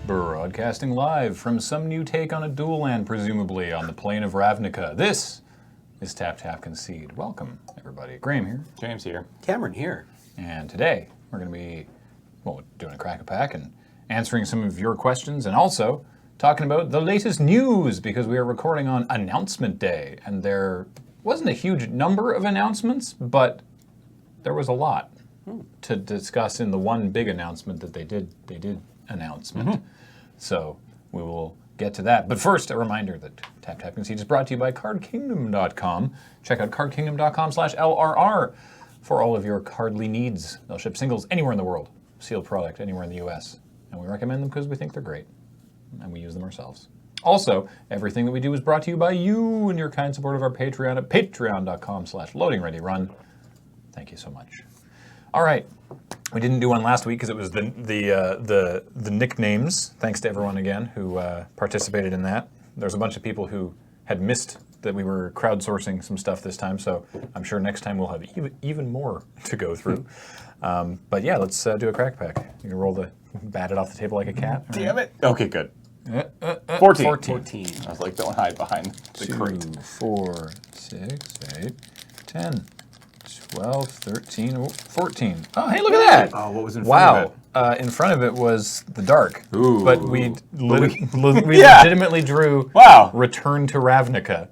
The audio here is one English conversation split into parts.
Broadcasting live from some new take on a dual land, presumably, on the plain of Ravnica. This is Tap Tap Concede. Welcome, everybody. Graham here. James here. Cameron here. And today, we're going to be, doing a crack-a-pack and answering some of your questions, and also talking about the latest news, because we are recording on Announcement Day, and there wasn't a huge number of announcements, but there was a lot to discuss in the one big announcement that they did announcement. So we will get to that. But first, a reminder that Tap Tap Concede is brought to you by CardKingdom.com. Check out CardKingdom.com/LRR for all of your cardly needs. They'll ship singles anywhere in the world, sealed product anywhere in the US. And we recommend them because we think they're great, and we use them ourselves. Also, everything that we do is brought to you by you and your kind support of our Patreon at patreon.com/LoadingReadyRun. Thank you so much. All right. We didn't do one last week because it was the nicknames. Thanks to everyone again who participated in that. There's a bunch of people who had missed that we were crowdsourcing some stuff this time, so I'm sure next time we'll have even more to go through. But yeah, let's do a crack pack. You can bat it off the table like a cat. Damn it. Okay, good. 14. 14. I was like, don't hide behind the 2, crate. 4, 6, 8, 10, 12, 13, 14. Oh, hey, look at that. Oh, what was in front of it? In front of it was the dark. Ooh. But we legitimately drew Return to Ravnica.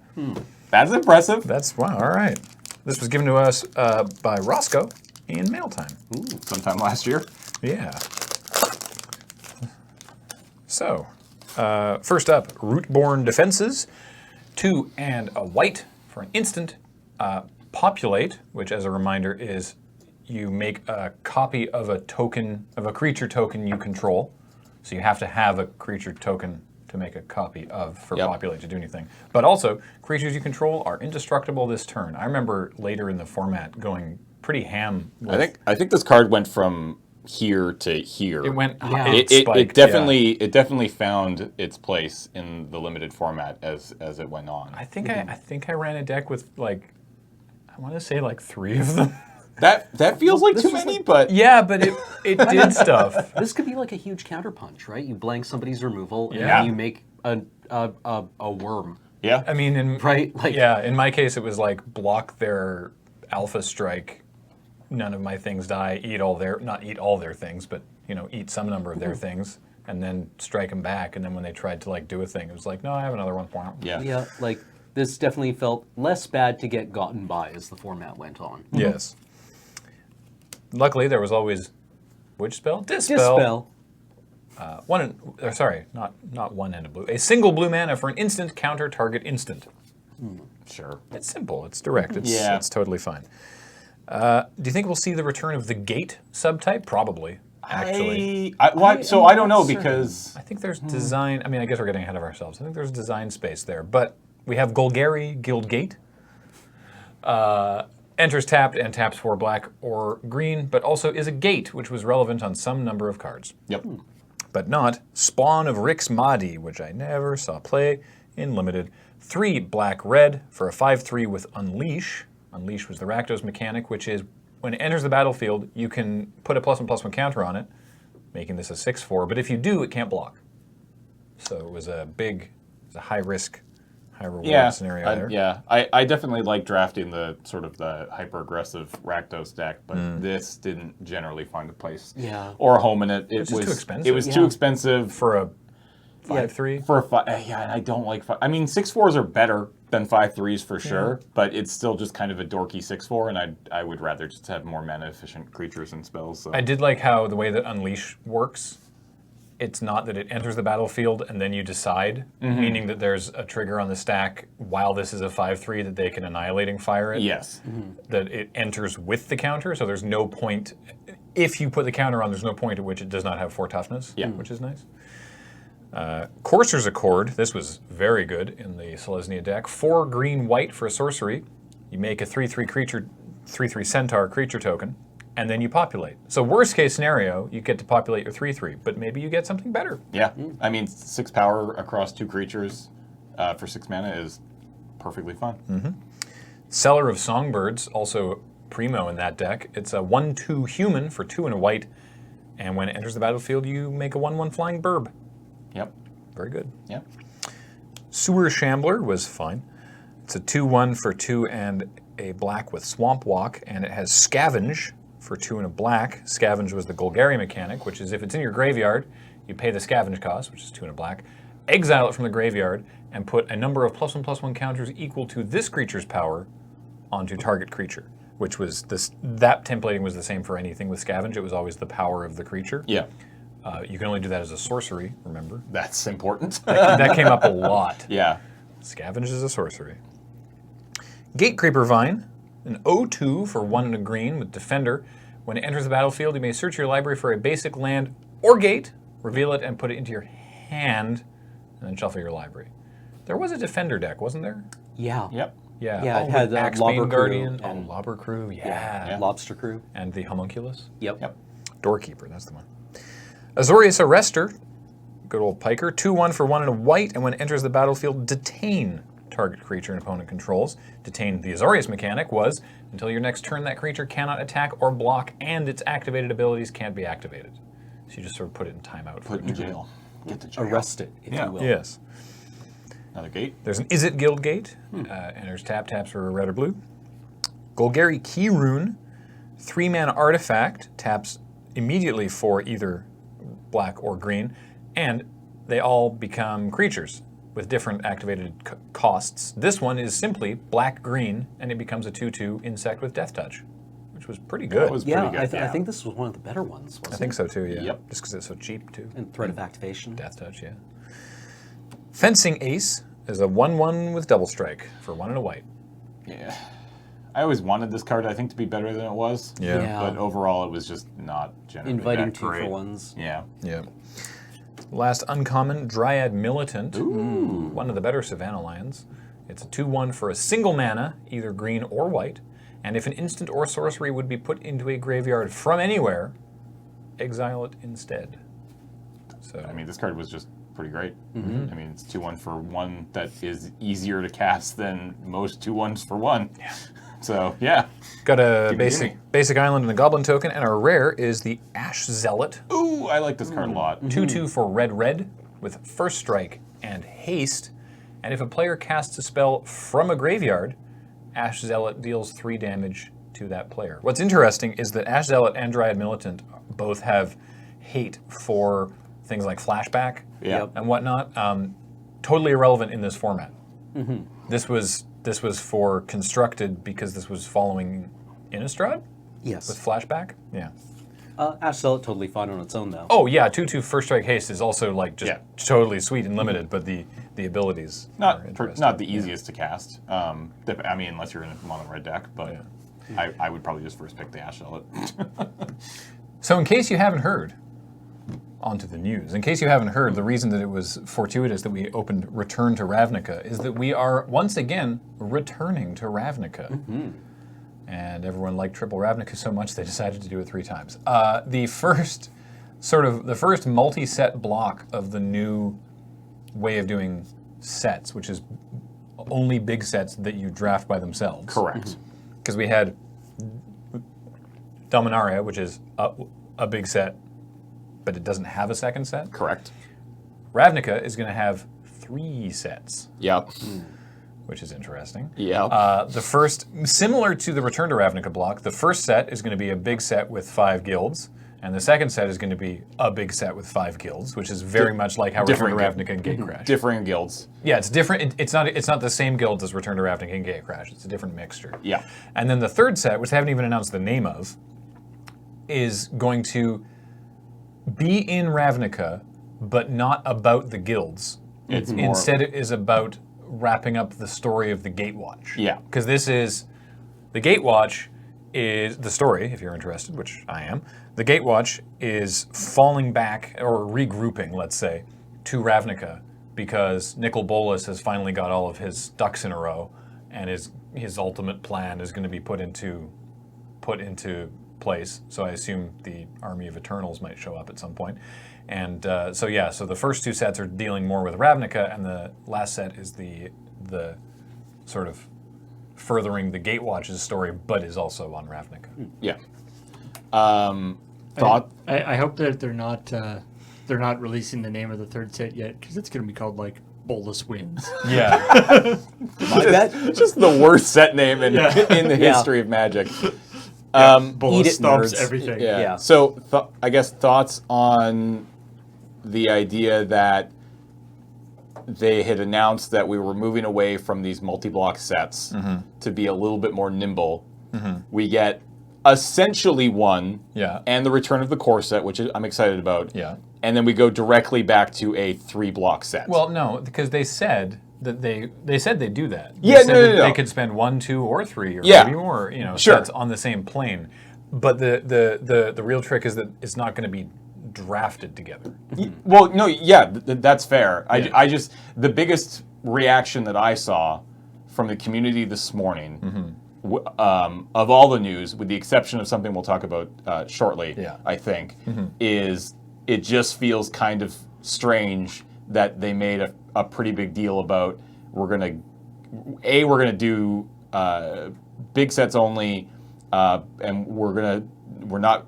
That's impressive. Wow, all right. This was given to us by Roscoe in mail time. Ooh, sometime last year. Yeah. So, first up, Routeborne defenses. 2 and a white for an instant. Populate, which as a reminder is you make a copy of a token, of a creature token you control. So you have to have a creature token to make a copy of for Populate to do anything. But also, creatures you control are indestructible this turn. I remember later in the format going pretty ham. I think this card went from here to here. It went. It definitely found its place in the limited format as it went on. I think I ran a deck with I want to say 3 of them. That feels like too many, but yeah, but it did stuff. This could be like a huge counterpunch, right? You blank somebody's removal, and Yeah. then you make a worm. yeah. I mean, in my case, it was block their Alpha Strike. None of my things die. Not eat all their things, but eat some number of their things, and then strike them back. And then when they tried to do a thing, it was no, I have another one. Yeah, this definitely felt less bad to get gotten by as the format went on. Yes. Luckily, there was always which spell? Dispel. Not one and a blue. A single blue mana for an instant counter target instant. Sure. It's simple. It's direct. It's totally fine. Do you think we'll see the return of the Gate subtype? Probably. Actually, I don't know because I think there's design. I mean, I guess we're getting ahead of ourselves. I think there's design space there, but we have Golgari Guild Gate. Enters tapped and taps for black or green, but also is a gate, which was relevant on some number of cards. Yep. But not Spawn of Rix Mahdi, which I never saw play in Limited. 3 black-red for a 5/3 with Unleash. Unleash was the Rakdos mechanic, which is when it enters the battlefield, you can put a +1/+1 counter on it, making this a 6/4. But if you do, it can't block. So it was a high-risk, high-reward scenario there. I definitely like drafting the sort of the hyper-aggressive Rakdos deck, but this didn't generally find a place or a home in it. It was too expensive. It was too expensive for a 5/3. For a 5, and I don't like 5. I mean, 6/4s are better than 5/3s for sure, but it's still just kind of a dorky 6/4, and I would rather just have more mana-efficient creatures and spells. So. I did like how the way that Unleash works. It's not that it enters the battlefield and then you decide, meaning that there's a trigger on the stack while this is a 5/3 that they can Annihilating Fire it. Yes. That it enters with the counter, so there's no point. If you put the counter on, there's no point at which it does not have 4 toughness, which is nice. Courser's Accord, this was very good in the Selesnya deck. 4 green-white for a sorcery. You make a 3/3 creature, 3/3 centaur creature token, and then you populate. So worst case scenario, you get to populate your 3/3, but maybe you get something better. Yeah, I mean 6 power across 2 creatures for 6 mana is perfectly fine. Seller of Songbirds, also primo in that deck. It's a 1/2 human for 2 and a white, and when it enters the battlefield, you make a 1/1 flying burb. Yep. Very good. Yep. Sewer Shambler was fine. It's a 2/1 for 2 and a black with Swamp Walk, and it has Scavenge for 2 and a black. Scavenge was the Golgari mechanic, which is if it's in your graveyard, you pay the scavenge cost, which is 2 and a black, exile it from the graveyard, and put a number of +1/+1 counters equal to this creature's power onto target creature, which was this. That templating was the same for anything with Scavenge. It was always the power of the creature. Yeah. You can only do that as a sorcery, remember? That's important. That came up a lot. Yeah. Scavenge is a sorcery. Gatecreeper Vine, an 0/2 for 1 and a green with Defender. When it enters the battlefield, you may search your library for a basic land or gate, reveal it, and put it into your hand, and then shuffle your library. There was a Defender deck, wasn't there? Yeah. Yep. Yeah. Yeah, it had Axebane Lobber Crew Guardian. and- Lobber Crew, yeah. Lobster Crew. And the Homunculus. Yep. Yep. Doorkeeper, that's the one. Azorius Arrestor, good old piker, 2/1 for 1 and a white, and when it enters the battlefield, detain target creature and opponent controls. Detain the Azorius mechanic was, until your next turn that creature cannot attack or block, and its activated abilities can't be activated. So you just sort of put it in timeout. Put it in jail. Get to jail. Arrest it, if Yeah. you will. Yes. Another gate. There's an Is It Guild Gate. Enters taps for red or blue. Golgari Key Rune, 3-mana artifact, taps immediately for either black or green, and they all become creatures with different activated costs. This one is simply black-green, and it becomes a 2/2 insect with Death Touch, which was pretty good. That was Yeah, pretty good. I think this was one of the better ones, wasn't I think it? so too, yeah. Yep. Just because it's so cheap too. And Threat of Activation. Death Touch, yeah. Fencing Ace is a 1/1 with Double Strike for 1 and a white. Yeah. I always wanted this card, I think, to be better than it was. Yeah. But overall, it was just not generally Inviting that 2 great. for 1s. Yeah. Yeah. Last uncommon, Dryad Militant. Ooh. One of the better Savannah lands. It's a 2/1 for a single mana, either green or white. And if an instant or sorcery would be put into a graveyard from anywhere, exile it instead. So I mean, this card was just pretty great. Mm-hmm. I mean, it's 2/1 for 1 that is easier to cast than most 2/1s for 1. Yeah. So, yeah. got a Gimme, basic island and a goblin token, and our rare is the Ash Zealot. Ooh, I like this card a lot. 2/2 for red with first strike and haste. And if a player casts a spell from a graveyard, Ash Zealot deals 3 damage to that player. What's interesting is that Ash Zealot and Dryad Militant both have hate for things like flashback Yeah. and whatnot. Totally irrelevant in this format. This was for constructed because this was following Innistrad Yes. with flashback. Yeah. Ash Zealot totally fine on its own, though. Oh yeah, 2/2 first strike haste is also like just Yeah. totally sweet and limited, but the abilities are Not interesting. not the easiest to cast. I mean, unless you're in a mono red deck, but I would probably just first pick the Ash Zealot. So in case you haven't heard, onto the news. In case you haven't heard, the reason that it was fortuitous that we opened Return to Ravnica is that we are once again returning to Ravnica. And everyone liked Triple Ravnica so much they decided to do it 3 times. The first multi-set block of the new way of doing sets, which is only big sets that you draft by themselves. Correct. Because we had Dominaria, which is a big set, but it doesn't have a second set. Correct. Ravnica is going to have 3 sets, Yep. which is interesting. Yep. The first, similar to the Return to Ravnica block, the first set is going to be a big set with 5 guilds, and the second set is going to be a big set with 5 guilds, which is very much like how Return to different Ravnica and Gatecrash. Differing guilds. Yeah, it's different. It's not the same guilds as Return to Ravnica and Gatecrash. It's a different mixture. Yeah. And then the third set, which they haven't even announced the name of, is going to be in Ravnica, but not about the guilds. It's more. Instead, it is about wrapping up the story of the Gatewatch. Yeah. Because the Gatewatch is the story, if you're interested, which I am. The Gatewatch is falling back, or regrouping, let's say, to Ravnica, because Nicol Bolas has finally got all of his ducks in a row, and his ultimate plan is going to be put into place. So I assume the Army of Eternals might show up at some point. And so the first 2 sets are dealing more with Ravnica, and the last set is the sort of furthering the Gatewatch's story, but is also on Ravnica. Yeah. Thought. I hope that they're not they're not releasing the name of the third set yet because it's going to be called like Bolus Wins. Yeah. My bet. Just the worst set name in the Yeah. history of Magic. Bolus Eat it, stops nerds. everything. Yeah. Yeah. So I guess thoughts on the idea that they had announced that we were moving away from these multi-block sets to be a little bit more nimble. We get essentially one, Yeah. and the return of the core set, which I'm excited about. Yeah. And then we go directly back to a 3-block set. Well, no, because they said that they said they'd do that. They Yeah, said no. They could spend 1, 2, or 3, or Yeah. maybe more, Sure. sets on the same plane. But the real trick is that it's not going to be drafted together. Well, no, yeah, that's fair. Yeah. I just, the biggest reaction that I saw from the community this morning, of all the news, with the exception of something we'll talk about shortly, Yeah. I think, is it just feels kind of strange that they made a pretty big deal about we're gonna do big sets only, and we're not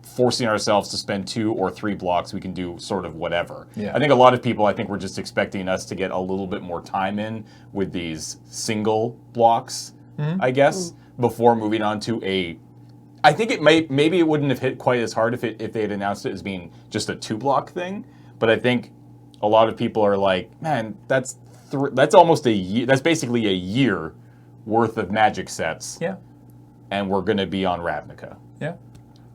forcing ourselves to spend 2 or 3 blocks. We can do sort of whatever. Yeah. I think a lot of people, were just expecting us to get a little bit more time in with these single blocks, I guess, before moving on to a. I think maybe it wouldn't have hit quite as hard if they had announced it as being just a 2-block thing. But I think a lot of people are like, man, that's almost a year. That's basically a year worth of Magic sets. Yeah. And we're going to be on Ravnica. Yeah.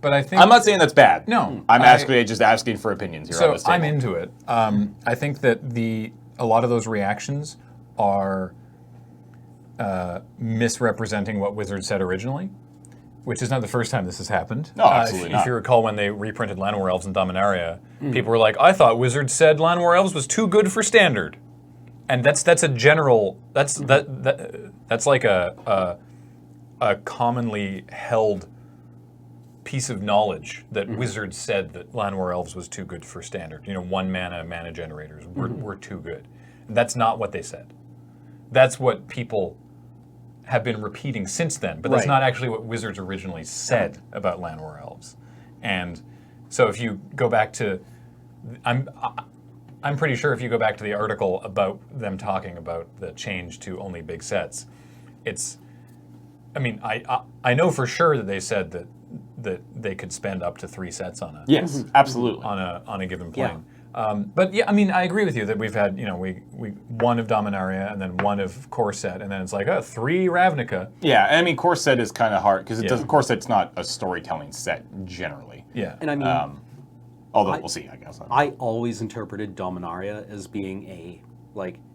But I think I'm not saying that's bad. No, I'm actually just asking for opinions here on So this table. I'm into it. I think that a lot of those reactions are misrepresenting what Wizards said originally, which is not the first time this has happened. No, absolutely if not. you recall when they reprinted Llanowar Elves and Dominaria, people were like, "I thought Wizards said Llanowar Elves was too good for Standard," and that's a general that's like a commonly held piece of knowledge that Wizards said that Llanowar Elves was too good for Standard. 1 mana generators were too good. That's not what they said. That's what people have been repeating since then, but that's Right. not actually what Wizards originally said about Llanowar Elves. And so if you go back to, I'm pretty sure if you go back to the article about them talking about the change to only big sets, I know for sure that they said that they could spend up to 3 sets on a Yes, absolutely. on a given plane. But yeah, I agree with you that we've had we 1 of Dominaria and then 1 of Core Set, and then it's like 3 Ravnica. Yeah, and Core Set is kind of hard because Yeah. Core Set's not a storytelling set generally. Yeah, And I mean, Although we'll see, I guess. I always interpreted Dominaria as being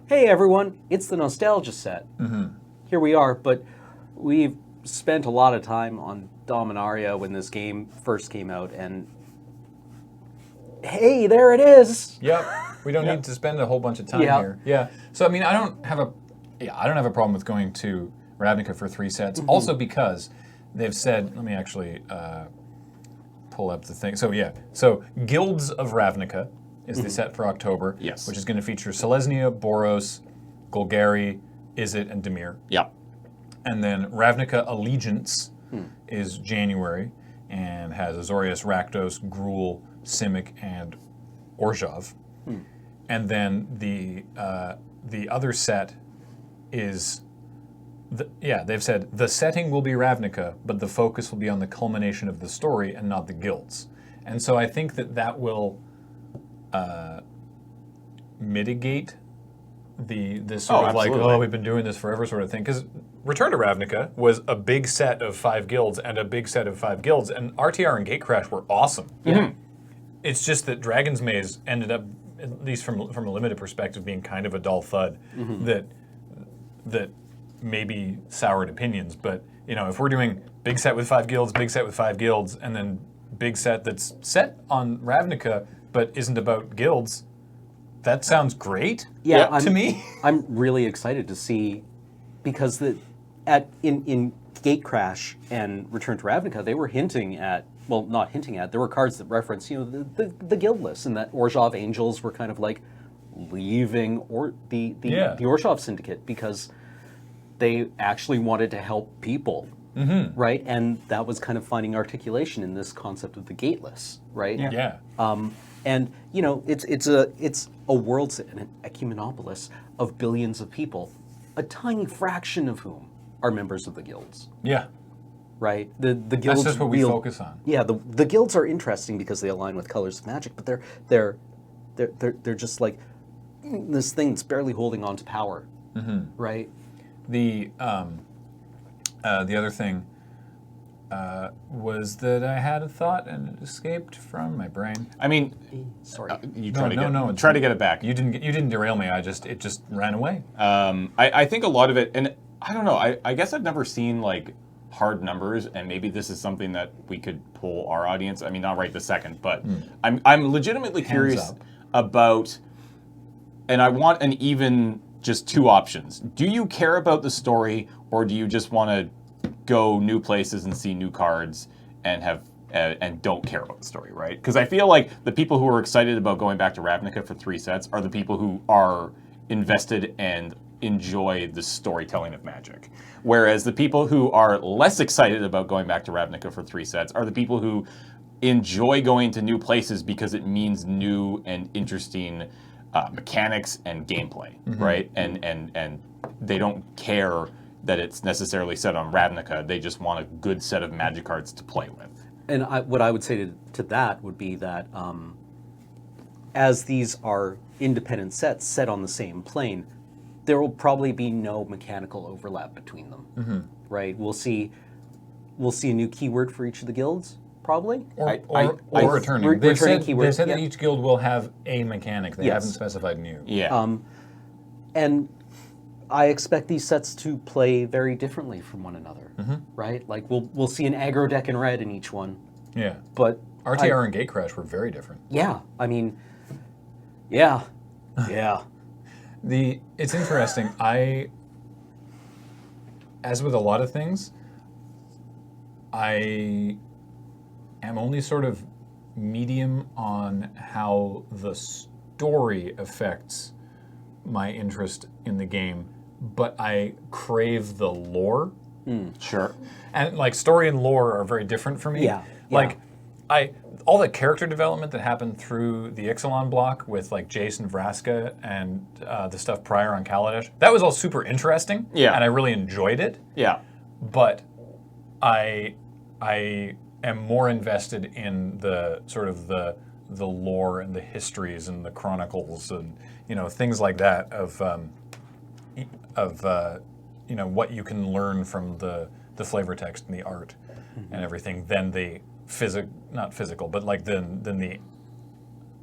hey everyone, it's the nostalgia set. Here we are, but we've spent a lot of time on Dominaria when this game first came out, and hey, there it is. Yep. We don't need to spend a whole bunch of time Yeah. here. Yeah. So I don't have a problem with going to Ravnica for 3 sets. Also because they've said, let me actually pull up the thing. So yeah. So Guilds of Ravnica is the set for October. Yes. Which is going to feature Selesnya, Boros, Golgari, Izzet, and Dimir. Yeah. And then Ravnica Allegiance is January and has Azorius, Rakdos, Gruul, Simic, and Orzhov. And then the other set is, they've said the setting will be Ravnica, but the focus will be on the culmination of the story and not the guilds. And so I think that will mitigate this sort of absolutely. we've been doing this forever sort of thing. Because Return to Ravnica was a big set of 5 guilds and a big set of 5 guilds, and RTR and Gatecrash were awesome. It's just that Dragon's Maze ended up, at least from a limited perspective, being kind of a dull thud that maybe soured opinions. But if we're doing big set with 5 guilds, big set with 5 guilds, and then big set that's set on Ravnica but isn't about guilds, that sounds great. Yeah, to me. I'm really excited to see, because in Gatecrash and Return to Ravnica, they were hinting at, well, not hinting at, there were cards that reference, the guild list, and that Orzhov Angels were kind of like leaving the Orzhov Syndicate because they actually wanted to help people, right? And that was kind of finding articulation in this concept of the gateless, right? Yeah. And you know, it's a world, an ecumenopolis of billions of people, a tiny fraction of whom are members of the guilds. Yeah. Right? The guilds. That's just what we focus on. Yeah, the guilds are interesting because they align with colors of magic, but they're just like this thing that's barely holding on to power. Right? The other thing was that I had a thought and it escaped from my brain. I mean, Sorry. you No, try to get it back. You didn't derail me. It just ran away. I think a lot of it, and I don't know. I guess I've never seen like hard numbers, and maybe this is something that we could poll our audience. I mean, not right this second, but I'm legitimately curious up. about, and I want an even just two options. Do you care about the story, or do you just want to go new places and see new cards and have and don't care about the story, right? Because I feel like the people who are excited about going back to Ravnica for 3 sets are the people who are invested and enjoy the storytelling of Magic. Whereas the people who are less excited about going back to Ravnica for 3 sets are the people who enjoy going to new places because it means new and interesting mechanics and gameplay, right? And they don't care that it's necessarily set on Ravnica. They just want a good set of Magic cards to play with. And what I would say to that would be that as these are independent sets set on the same plane, there will probably be no mechanical overlap between them, right? We'll see a new keyword for each of the guilds, probably. Or returning. Returning They've said keywords, that yeah. each guild will have a mechanic. They Yes. haven't specified new. Yeah. And I expect these sets to play very differently from one another, right? Like we'll see an aggro deck in red in each one, Yeah. but RTR and Gatecrash were very different. yeah, I mean, yeah. It's interesting. As with a lot of things, I am only sort of medium on how the story affects my interest in the game, but I crave the lore. Sure. And like story and lore are very different for me. Yeah, Like all the character development that happened through the Ixalan block with like Jason Vraska and the stuff prior on Kaladesh, that was all super interesting. Yeah. And I really enjoyed it. Yeah. But I am more invested in the sort of the lore and the histories and the chronicles and things like that of what you can learn from the flavor text and the art and everything than the not physical, but like then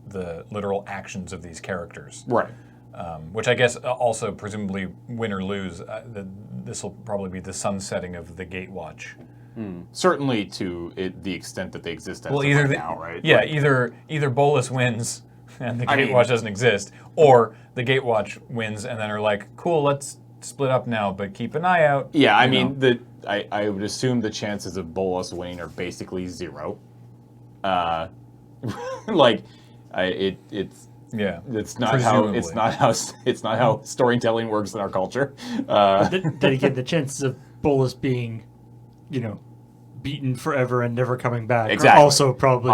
the literal actions of these characters. Right. Which I guess also presumably win or lose, this will probably be the sunsetting of the Gatewatch. Certainly to the extent that they exist as Well, of either right now, right? Yeah, Like, either Bolus wins and the I mean- Gatewatch doesn't exist, or the Gatewatch wins and then are like, cool, let's split up now, but keep an eye out. Yeah, I you mean, know. I would assume the chances of Bolas winning are basically 0. It's Yeah. it's not how storytelling works in our culture. Then again, the chances of Bolus being, beaten forever and never coming back Exactly. are also probably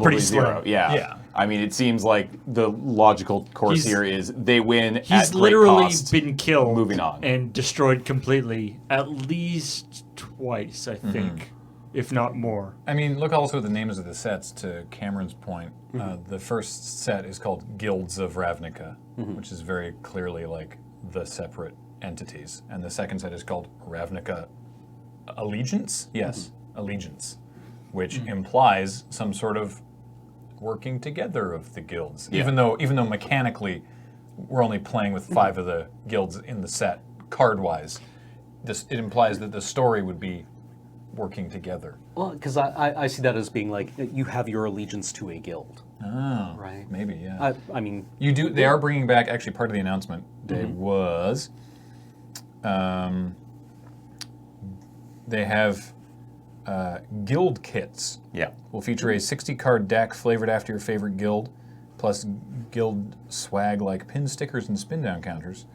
pretty slim. 0. Yeah. Yeah. I mean, it seems like the logical course He's- here is they win at He's great literally cost. been killed Moving on. and destroyed completely at least twice, I think, if not more. I mean, look also at the names of the sets, to Cameron's point. The first set is called Guilds of Ravnica, which is very clearly like the separate entities. And the second set is called Ravnica Allegiance? Yes, Allegiance, which implies some sort of working together of the guilds. Yeah. Even though mechanically we're only playing with 5 of the guilds in the set, card-wise, it implies that the story would be working together. Well, because I see that as being like you have your allegiance to a guild, Oh, right? maybe, yeah. I mean, You do. They are bringing back. Actually, part of the announcement day was, they have guild kits. Yeah. Will feature a 60-card deck flavored after your favorite guild, plus guild swag like pin stickers and spin down counters.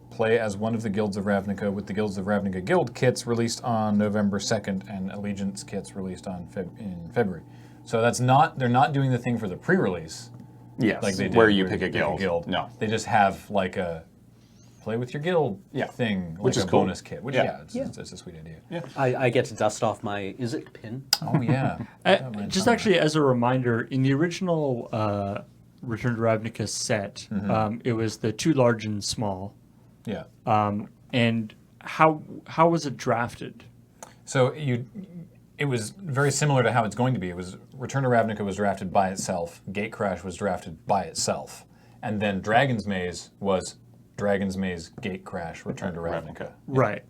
Play as one of the Guilds of Ravnica with the Guilds of Ravnica guild kits released on November 2nd and Allegiance kits released in February. So that's not, they're not doing the thing for the pre-release. Yes, Like they did where you with pick a guild. No. They just have like a play with your guild thing, like Which is a cool. bonus kit. Which it's a sweet idea. Yeah. I get to dust off my, is it pin? Oh yeah. Just actually as a reminder, in the original Return to Ravnica set, it was the too large and small. Yeah. And how was it drafted? So it was very similar to how it's going to be. It was Return to Ravnica was drafted by itself. Gatecrash was drafted by itself, and then Dragon's Maze was Dragon's Maze, Gatecrash, Return to Ravnica. Right.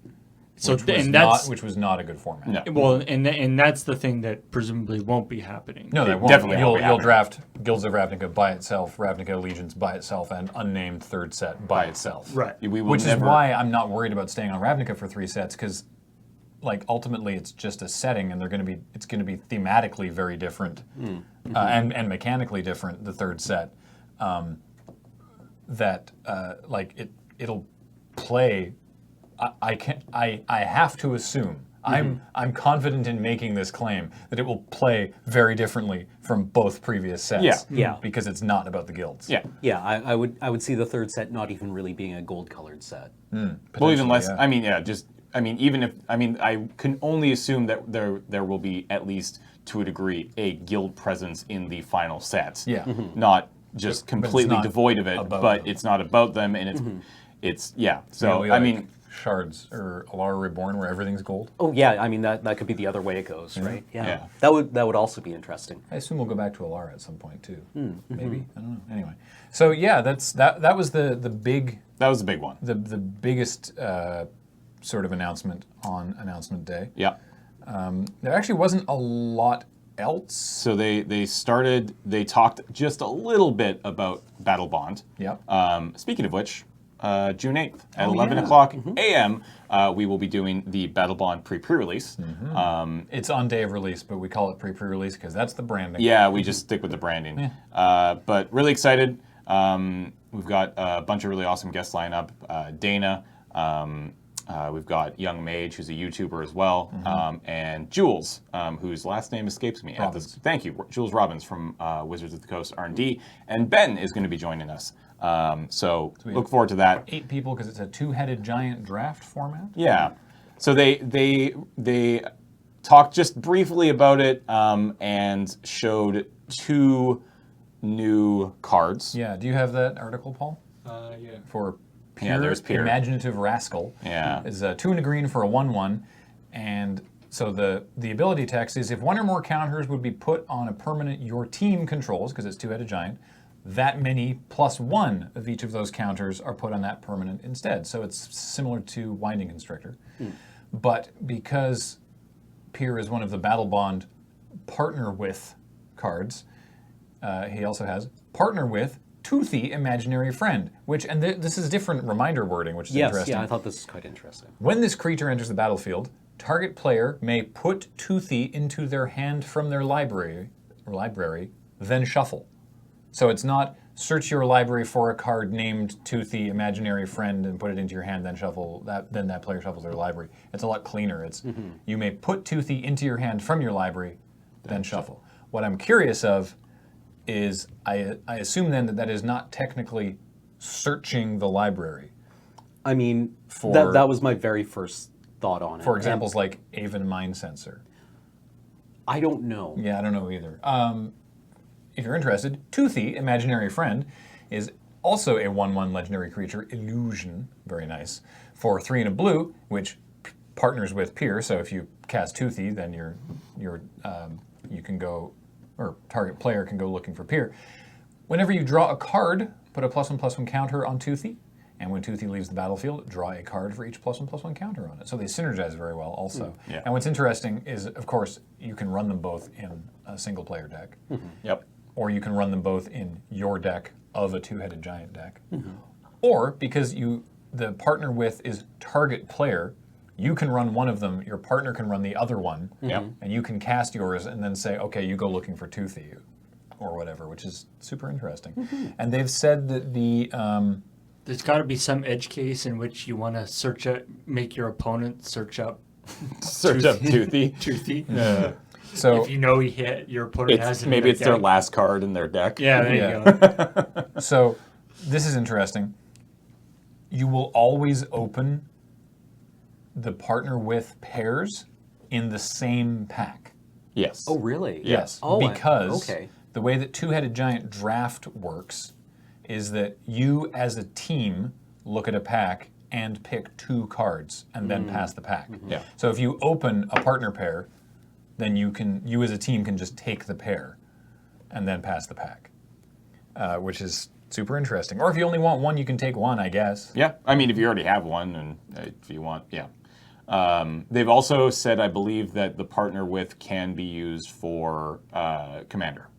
So Which was not a good format. No. well, and that's the thing that presumably won't be happening. No, that won't. Definitely won't be You'll happening. draft Guilds of Ravnica by itself, Ravnica Allegiance by itself, and unnamed third set by itself. Right. We will Which never, is why I'm not worried about staying on Ravnica for 3 sets, because like ultimately it's just a setting, and it's going to be thematically very different, and mechanically different. The third set, it'll play. I have to assume. I'm confident in making this claim that it will play very differently from both previous sets. Yeah. Because it's not about the guilds. Yeah. Yeah, I would see the third set not even really being a gold-colored set. Well, even less. Yeah. Even if I can only assume that there will be at least to a degree a guild presence in the final sets. Yeah. Not just completely not devoid of it, about but them. it's not about them, and it's yeah. So Really, like Shards or Alara Reborn, where everything's gold. Oh yeah, I mean that could be the other way it goes, right? Yeah. That would also be interesting. I assume we'll go back to Alara at some point too. Maybe, I don't know. Anyway, so yeah, that was the big that was a big one. the biggest sort of announcement on announcement day. Yeah. There actually wasn't a lot else. So they talked just a little bit about Battle Bond. Yep. Speaking of which, June 8th at Oh, 11 yeah. o'clock a.m., we will be doing the Battle Bond pre-release. It's on day of release, but we call it pre-release because that's the branding. Yeah, we just stick with the branding. But really excited. We've got a bunch of really awesome guest lineup. Dana. We've got Young Mage, who's a YouTuber as well, and Jules, whose last name escapes me. Robbins. Thank you, Jules Robbins from Wizards of the Coast R&D, and Ben is going to be joining us. So look forward to that. 8 people because it's a 2-headed giant draft format. Yeah. So they talked just briefly about it and showed 2 new cards. Yeah. Do you have that article, Paul? Yeah. For Pier, Yeah, there's Pier. Imaginative Rascal. Yeah. Is 2 and a green for a 1/1, and so the ability text is if 1 or more counters would be put on a permanent your team controls, because it's 2-headed giant, that many +1 of each of those counters are put on that permanent instead. So it's similar to Winding Constrictor. But because Pier is one of the Battle Bond partner with cards, he also has partner with Toothy Imaginary Friend, which, and this is different reminder wording, which is interesting. Yeah, I thought this was quite interesting. When this creature enters the battlefield, target player may put Toothy into their hand from their library, then shuffle. So it's not search your library for a card named Toothy Imaginary Friend and put it into your hand, then shuffle. Then that player shuffles their library. It's a lot cleaner. It's you may put Toothy into your hand from your library, then shuffle. What I'm curious of is I assume then that is not technically searching the library. I mean, For- that was my very first thought on it. For examples like Aven Mind Sensor. I don't know. Yeah, I don't know either. If you're interested, Toothy, Imaginary Friend, is also a 1/1 legendary creature, Illusion, very nice, for 3 and a blue, which partners with Pier. So if you cast Toothy, then you can go, or target player can go looking for Pier. Whenever you draw a card, put a +1/+1 counter on Toothy, and when Toothy leaves the battlefield, draw a card for each +1/+1 counter on it. So they synergize very well also. Yeah. And what's interesting is, of course, you can run them both in a single player deck. Yep. Or you can run them both in your deck of a 2-headed giant deck. Or because the partner with is target player, you can run one of them, your partner can run the other one, and you can cast yours and then say, okay, you go looking for Toothy or whatever, which is super interesting. And they've said that There's got to be some edge case in which you want to make your opponent search up Search up Toothy. Toothy. So if you know your opponent has it. Maybe in it's their deck. last card in their deck. Yeah, there Yeah. you go. So this is interesting. You will always open the partner with pairs in the same pack. Yes. Oh, really? Yes. Oh, because okay. the way that Two-Headed Giant draft works is that you as a team look at a pack and pick 2 cards and then pass the pack. Yeah. So if you open a partner pair, then you as a team can just take the pair and then pass the pack, which is super interesting. Or if you only want one, you can take one, I guess. Yeah, I mean, if you already have one, and if you want, yeah. They've also said, I believe, that the partner with can be used for commander.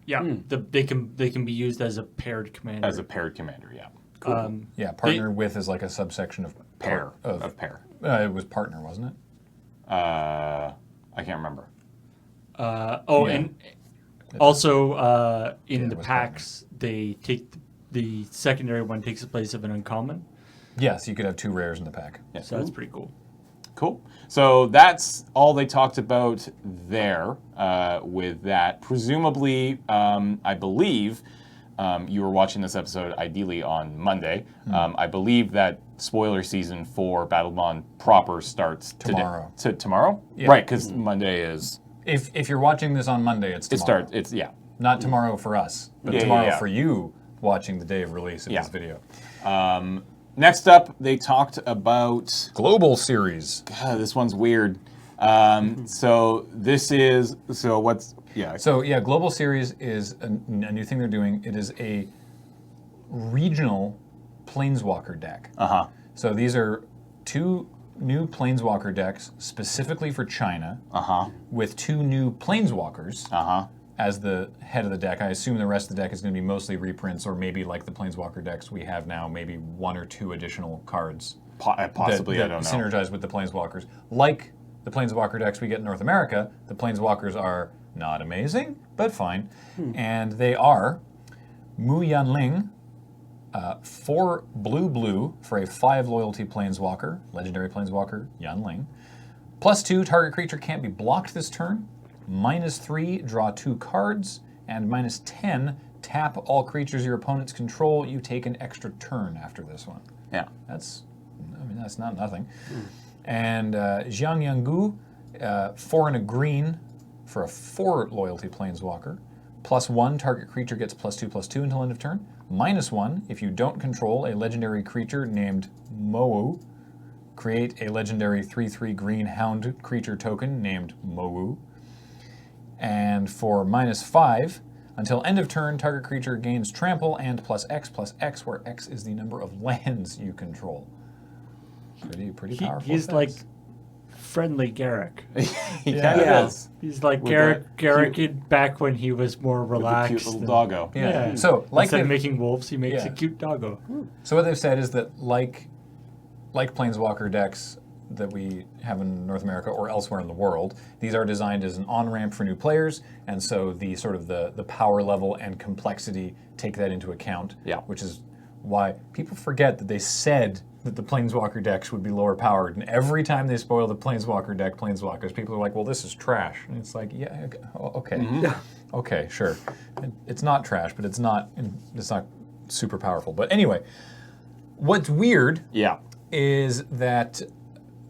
Yeah, they can be used as a paired commander. As a paired commander, yeah. Cool. Yeah, partner with is like a subsection of Pair. Of Pair. it was partner, wasn't it? I can't remember. Yeah. And also in it the was packs, they take the secondary one takes the place of an uncommon. Yes, you could have 2 rares in the pack. Yeah. So that's pretty cool. Cool. So that's all they talked about there with that. Presumably, I believe you were watching this episode ideally on Monday. I believe that spoiler season for Battlebond proper starts Tomorrow. Tomorrow? Yeah. Right, because Monday is... If you're watching this on Monday, it's tomorrow. Yeah. Not tomorrow for us, but Yeah, tomorrow yeah. for you watching the day of release of Yeah. this video. Next up, they talked about... Global series. this one's weird. So this is... So what's... Yeah. So yeah, Global Series is a new thing they're doing. It is a regional Planeswalker deck. Uh-huh. So these are 2 new Planeswalker decks specifically for China, Uh-huh. with 2 new Planeswalkers Uh-huh. as the head of the deck. I assume the rest of the deck is going to be mostly reprints, or maybe like the Planeswalker decks we have now, maybe 1 or 2 additional cards. Possibly, that I don't know. synergize with the Planeswalkers. Like the Planeswalker decks we get in North America, the Planeswalkers are not amazing, but fine. And they are Mu Yanling, 4 blue for a 5 loyalty Planeswalker, legendary Planeswalker, Yanling. +2, target creature can't be blocked this turn. -3, draw 2 cards. And -10, tap all creatures your opponents control. You take an extra turn after this one. Yeah. That's not nothing. And Jiang Yanggu, 4 and a green for a 4 loyalty Planeswalker. +1, target creature gets +2/+2 until end of turn. -1, if you don't control a legendary creature named Mowu, create a legendary 3/3 green hound creature token named Mowu. And for -5, until end of turn, target creature gains trample and +X/+X, where X is the number of lands you control. Pretty powerful. He's like friendly Garrick. He Yeah. kind of Yeah. is. He's like With Garrick back when he was more With the relaxed. cute little and- doggo. Yeah. Yeah. So like Instead of they've- making wolves, he makes Yeah. a cute doggo. So what they've said is that like Planeswalker decks that we have in North America or elsewhere in the world, these are designed as an on-ramp for new players, and so the sort of the power level and complexity take that into account. Yeah. Which is why people forget that they said that the Planeswalker decks would be lower powered, and every time they spoil the Planeswalker deck, Planeswalkers, people are like, well, this is trash. And it's like, yeah, okay. Okay, sure. It's not trash, but it's not super powerful. But anyway, what's weird Yeah. is that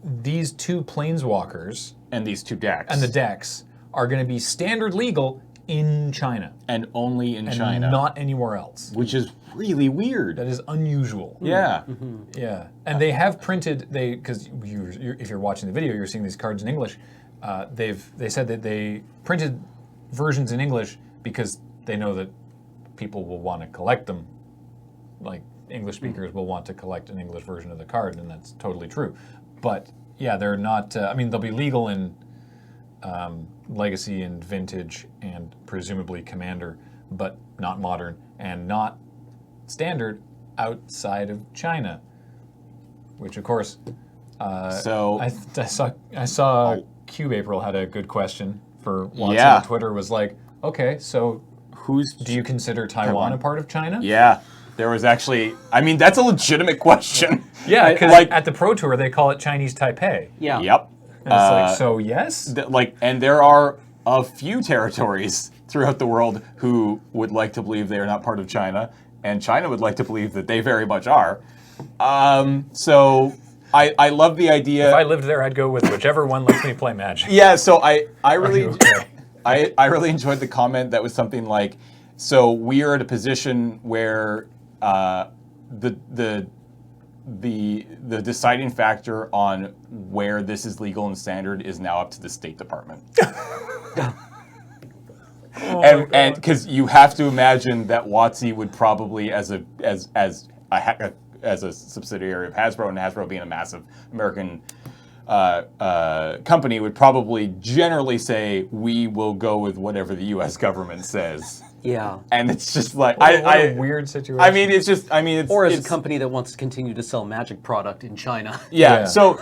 these 2 Planeswalkers And these 2 decks. and the decks are going to be standard legal in China And only in and China. not anywhere else. Which is really weird. That is unusual. Yeah. Yeah, and they have printed because if you're watching the video, you're seeing these cards in English. They said that they printed versions in English because they know that people will want to collect them, like English speakers will want to collect an English version of the card, and that's totally true. But yeah, they're not. They'll be legal in Legacy and Vintage and presumably Commander, but not Modern and not Standard outside of China. Which, of course, So I saw Cube April had a good question for once Yeah. on Twitter. Was like, okay, so do you consider Taiwan a part of China? Yeah. There was actually, I mean, that's a legitimate question. Yeah, because Like- at the Pro Tour they call it Chinese Taipei. Yeah. Yep. And it's like, so yes? And there are a few territories throughout the world who would like to believe they are not part of China, and China would like to believe that they very much are. So I love the idea. If I lived there, I'd go with whichever one lets me play Magic. Yeah, so I really Okay. I really enjoyed the comment that was something like, so we are at a position where the deciding factor on where this is legal and standard is now up to the State Department. And because you have to imagine that WotC would probably, as a subsidiary of Hasbro, and Hasbro being a massive American company, would probably generally say, we will go with whatever the U.S. government says. Yeah. And it's just like What a weird situation. It's Or as it's, a company that wants to continue to sell Magic product in China. Yeah, Yeah. so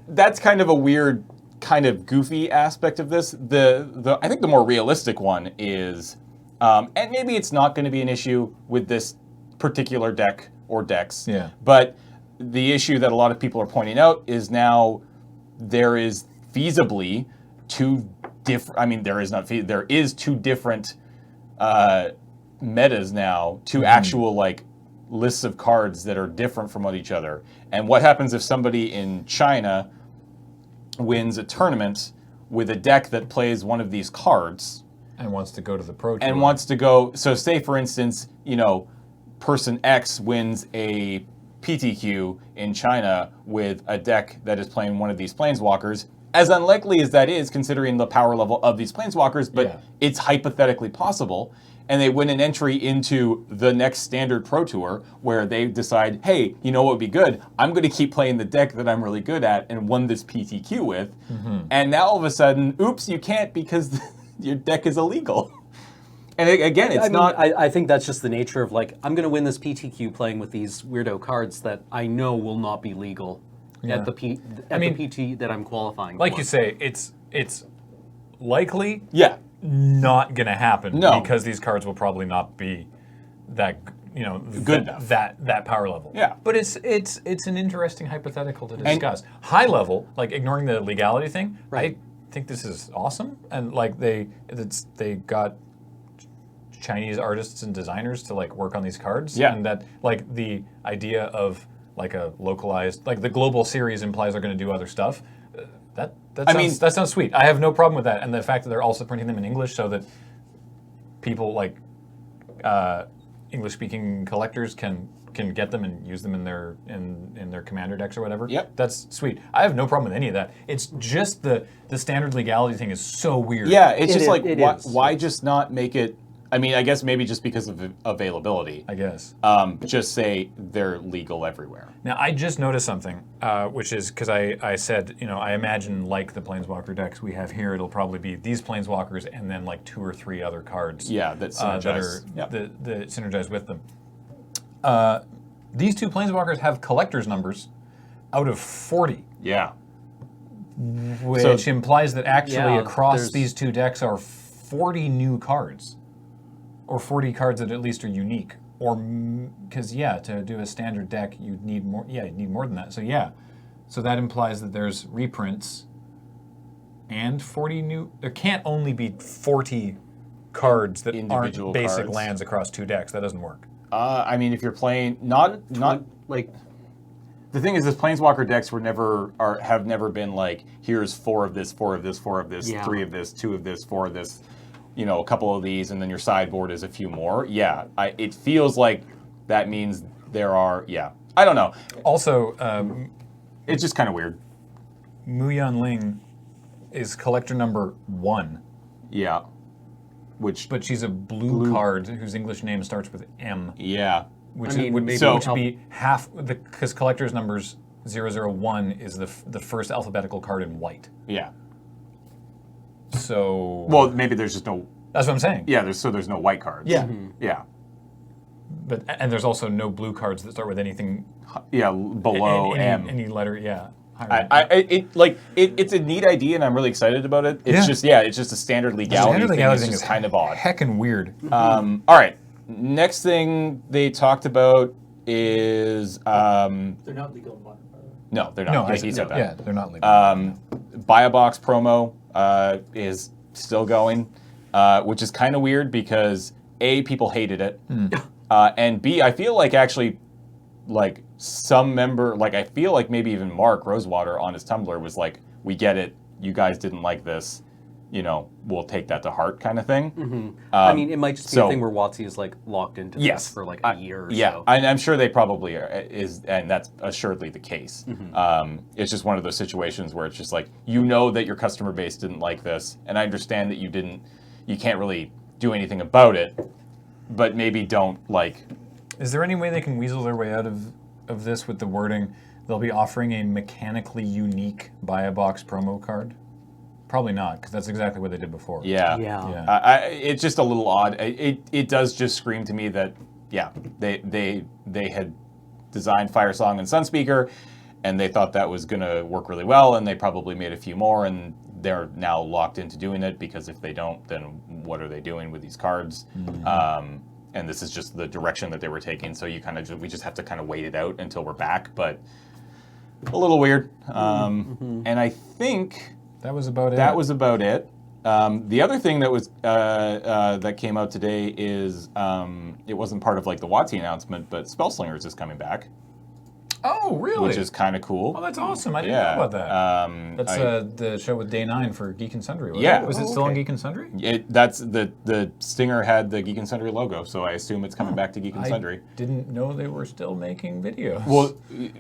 that's kind of a weird, kind of goofy aspect of this. I think the more realistic one is, and maybe it's not going to be an issue with this particular deck or decks. Yeah. But the issue that a lot of people are pointing out is now there is feasibly two different. I mean, there is two different metas now, two actual like lists of cards that are different from each other. And what happens if somebody in China wins a tournament with a deck that plays one of these cards and wants to go to the Pro Tour. and wants to go, so say for instance, person X wins a PTQ in China with a deck that is playing one of these Planeswalkers, as unlikely as that is considering the power level of these Planeswalkers, but Yeah. it's hypothetically possible, and they win an entry into the next standard Pro Tour where they decide, hey, you know what would be good? I'm going to keep playing the deck that I'm really good at and won this PTQ with, and now all of a sudden, oops, you can't because your deck is illegal. And again, it's not... I think that's just the nature of like, I'm going to win this PTQ playing with these weirdo cards that I know will not be legal at the PT that I'm qualifying like for. you say, it's likely Yeah. not going to happen No. because these cards will probably not be that Good enough. that power level. Yeah. But it's an interesting hypothetical to discuss. High level, like ignoring the legality thing, Right. I think this is awesome, and like they got Chinese artists and designers to like work on these cards. Yeah. And that like the idea of like a localized, like the global series implies they're going to do other stuff. That sounds sweet. I have no problem with that, and the fact that they're also printing them in English so that people like English-speaking collectors can get them and use them in their commander decks or whatever. Yep. That's sweet. I have no problem with any of that. It's just the standard legality thing is so weird. Yeah, it's just is- like, it why, is. why just not make it... I mean, I guess maybe just because of availability. I guess. Just say they're legal everywhere. Now, I just noticed something, which is because I said, I imagine like the Planeswalker decks we have here, it'll probably be these Planeswalkers and then like 2 or 3 other cards. Yeah, that synergize. That synergize with them. These 2 Planeswalkers have collector's numbers out of 40, Yeah. which implies that actually Yeah, across there's- these 2 decks are 40 new cards. Or 40 cards that at least are unique. Or, because to do a standard deck, you'd need more. Yeah, you'd need more than that. So that implies that there's reprints and 40 new. There can't only be 40 cards that Individual aren't basic cards. lands across 2 decks. That doesn't work. I mean, if you're playing... Not like, The thing is, the Planeswalker decks have never been like, here's 4 of this, 4 of this, 4 of this, Yeah. 3 of this, 2 of this, 4 of this, a couple of these, and then your sideboard is a few more. Yeah, it feels like that means there are, I don't know. Also, It's just kind of weird. Muyan Ling is collector number 1. Yeah. But she's a blue card whose English name starts with M. Yeah. Which I mean, would maybe be half, because collector's numbers 001 is the first alphabetical card in white. Yeah. So... Well, maybe there's just no... That's what I'm saying. Yeah, there's no white cards. Yeah. Yeah. And there's also no blue cards that start with anything... Yeah, below M. Any letter, higher than It's a neat idea, and I'm really excited about it. It's just a standard legality Standard thing. legality It's thing just is kind of odd. heckin' weird. All right. Next thing they talked about is They're not legal in modern, by the way. no, they're not. No, He said that. Yeah, they're not legal. Buy a box promo is still going, which is kind of weird because A, people hated it, and B, I feel like actually, like some member, like I feel like maybe even Mark Rosewater on his Tumblr was like, we get it, you guys didn't like this, you know, we'll take that to heart kind of thing. I mean, it might just be so- a thing where WotC is like locked into Yes. this for like a year or Yeah, so. I'm sure they probably are, and that's assuredly the case. It's just one of those situations where it's just like, you know that your customer base didn't like this, and I understand that you can't really do anything about it, but maybe don't like. Is there any way they can weasel their way out of this with the wording? They'll be offering a mechanically unique buy a box promo card. Probably not, because that's exactly what they did before. Yeah. Yeah. It's just a little odd. It does just scream to me that, yeah, they had designed Firesong and Sunspeaker, and they thought that was going to work really well, and they probably made a few more, and they're now locked into doing it, because if they don't, then what are they doing with these cards? And this is just the direction that they were taking, so we just have to kind of wait it out until we're back, but a little weird. And I think... That was about it. That was about it. The other thing that was that came out today is it wasn't part of like the WotC announcement, but Spellslingers is coming back, Oh, really? which is kind of cool. Oh, that's awesome. I didn't Yeah. know about that. That's I- the show with Day 9 for Geek and Sundry, wasn't Yeah. it? Was it still on Geek and Sundry? That's the Stinger had the Geek and Sundry logo, so I assume it's coming back to Geek and I Sundry. didn't know they were still making videos. Well,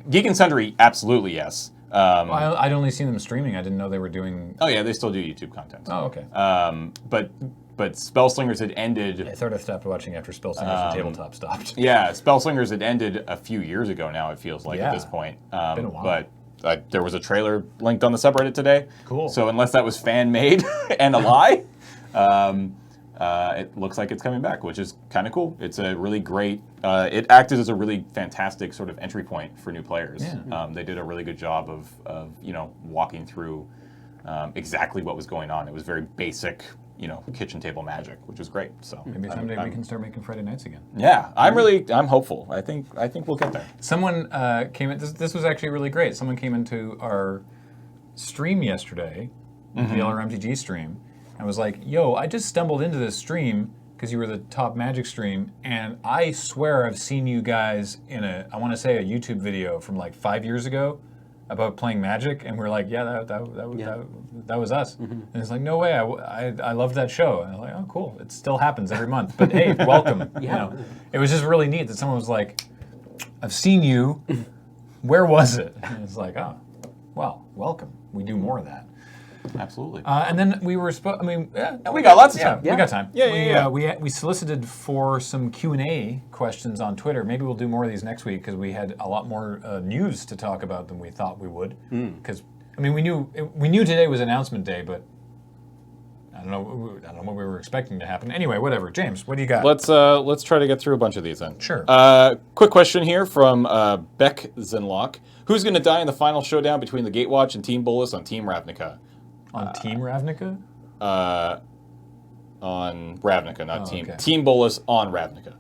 Geek and Sundry, absolutely yes. I'd only seen them streaming. I didn't know they were doing... Oh yeah, they still do YouTube content. Oh, okay. But Spellslingers had ended. I thought I stopped watching after Spellsingers and Tabletop stopped. Yeah, Spellslingers had ended a few years ago now, it feels like, at Yeah. this point. Been a while. But there was a trailer linked on the subreddit today. Cool. So unless that was fan-made and a lie, it looks like it's coming back, which is kind of cool. It's a really great... it acted as a really fantastic sort of entry point for new players. Yeah. They did a really good job of walking through exactly what was going on. It was very basic... kitchen table magic, which is great. So Maybe someday we can start making Friday nights again. Yeah, I'm hopeful. I think we'll get there. Someone came in. This was actually really great. Someone came into our stream yesterday, the LRMTG stream, and was like, "Yo, I just stumbled into this stream because you were the top Magic stream, and I swear I've seen you guys in I want to say a YouTube video from like 5 years ago about playing Magic," and we're like, "Yeah, that was us." And it's like, "No way, I loved that show." And I'm like, "Oh, cool, it still happens every month." But hey, welcome. It was just really neat that someone was like, "I've seen you. Where was it?" And it's like, "Oh, well, welcome. We do more of that." Absolutely. And then we were supposed. I mean, we got lots of time. We got time. Yeah. We solicited for some Q&A questions on Twitter. Maybe we'll do more of these next week because we had a lot more news to talk about than we thought we would. Because I mean, we knew today was announcement day, but I don't know what we were expecting to happen. Anyway, whatever. James, what do you got? Let's try to get through a bunch of these then. Sure. Quick question here from Beck Zenlock. Who's going to die in the final showdown between the Gatewatch and Team Bolus on Team Ravnica? On Team Ravnica? On Ravnica, not okay. Team Bolus on Ravnica.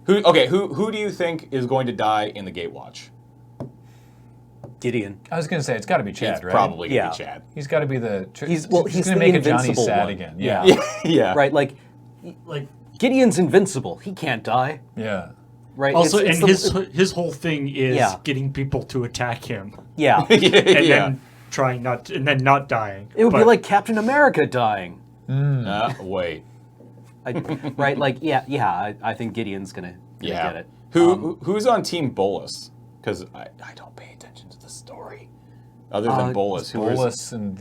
Who do you think is going to die in the Gatewatch? Gideon. I was going to say it's got to be Chad, It's right? probably going to Yeah. be Chad. He's got to be the. He's going the to make a Johnny invincible sad one. again. Yeah. Yeah. Right, like Gideon's invincible. He can't die. Yeah. Right. Also, It's and his whole thing is Yeah. getting people to attack him yeah. and Yeah. then trying not to, and then not dying. It would be But- like Captain America dying. Wait. Right? Like, I think Gideon's gonna get it. Who's on Team Bolus? Because I don't pay attention to the story. Other than Bolus, Bolus and